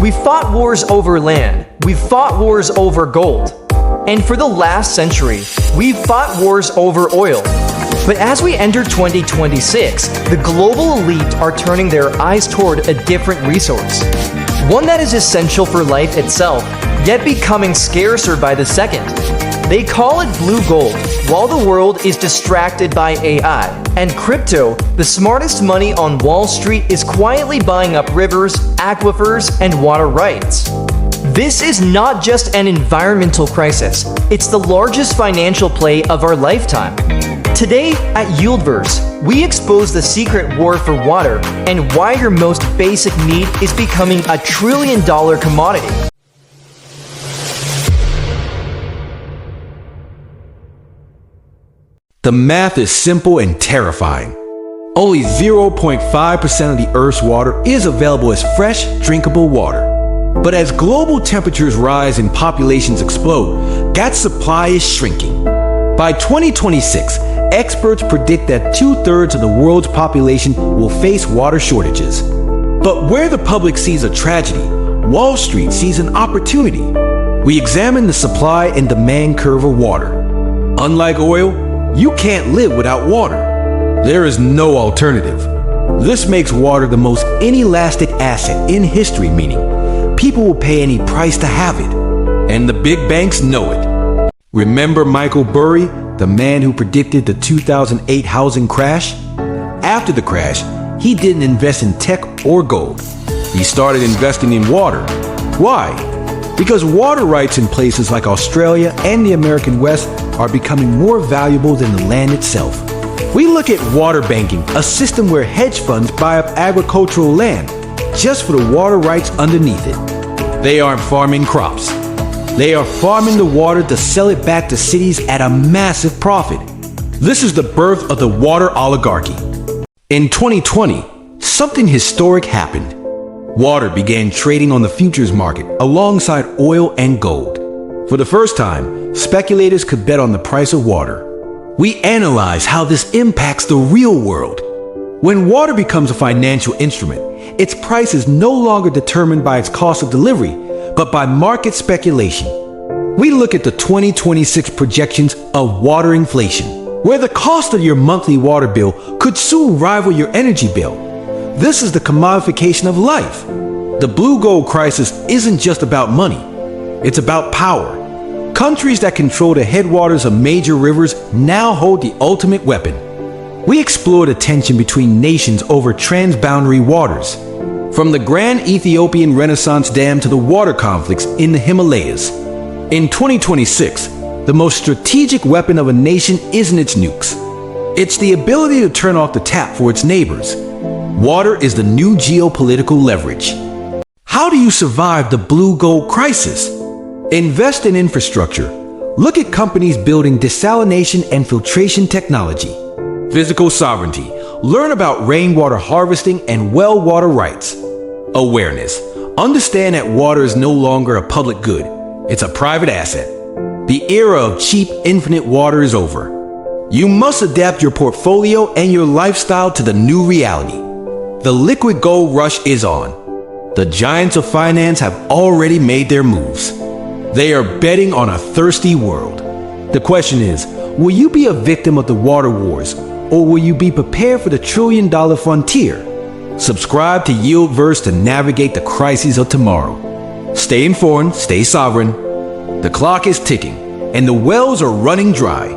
We've fought wars over land, we've fought wars over gold, and for the last century, we've fought wars over oil. But as we enter 2026, the global elite are turning their eyes toward a different resource. One that is essential for life itself, yet becoming scarcer by the second. They call it blue gold, while the world is distracted by AI. And crypto, the smartest money on Wall Street, is quietly buying up rivers, aquifers, and water rights. This is not just an environmental crisis, it's the largest financial play of our lifetime. Today at YieldVerse, we expose the secret war for water and why your most basic need is becoming a trillion-dollar commodity. The math is simple and terrifying. Only 0.5% of the Earth's water is available as fresh, drinkable water. But as global temperatures rise and populations explode, that supply is shrinking. By 2026, experts predict that 2/3 of the world's population will face water shortages. But where the public sees a tragedy, Wall Street sees an opportunity. We examine the supply and demand curve of water. Unlike oil, you can't live without water. There is no alternative. This makes water the most inelastic asset in history, meaning people will pay any price to have it. And the big banks know it. Remember Michael Burry, the man who predicted the 2008 housing crash? After the crash, he didn't invest in tech or gold. He started investing in water. Why? Because water rights in places like Australia and the American West are becoming more valuable than the land itself. We look at water banking, a system where hedge funds buy up agricultural land just for the water rights underneath it. They aren't farming crops. They are farming the water to sell it back to cities at a massive profit. This is the birth of the water oligarchy. In 2020, something historic happened. Water began trading on the futures market alongside oil and gold. For the first time, speculators could bet on the price of water. We analyze how this impacts the real world. When water becomes a financial instrument, its price is no longer determined by its cost of delivery, but by market speculation. We look at the 2026 projections of water inflation, where the cost of your monthly water bill could soon rival your energy bill. This is the commodification of life. The blue gold crisis isn't just about money. It's about power. Countries that control the headwaters of major rivers now hold the ultimate weapon. We explore the tension between nations over transboundary waters, from the Grand Ethiopian Renaissance Dam to the water conflicts in the Himalayas. In 2026, the most strategic weapon of a nation isn't its nukes. It's the ability to turn off the tap for its neighbors. Water is the new geopolitical leverage. How do you survive the blue gold crisis? Invest in infrastructure. Look at companies building desalination and filtration technology. Physical sovereignty. Learn about rainwater harvesting and well water rights. Awareness. Understand that water is no longer a public good. It's a private asset. The era of cheap, infinite water is over. You must adapt your portfolio and your lifestyle to the new reality. The liquid gold rush is on. The giants of finance have already made their moves. They are betting on a thirsty world. The question is, will you be a victim of the water wars, or will you be prepared for the trillion-dollar frontier? Subscribe to YieldVerse to navigate the crises of tomorrow. Stay informed, stay sovereign. The clock is ticking, and the wells are running dry.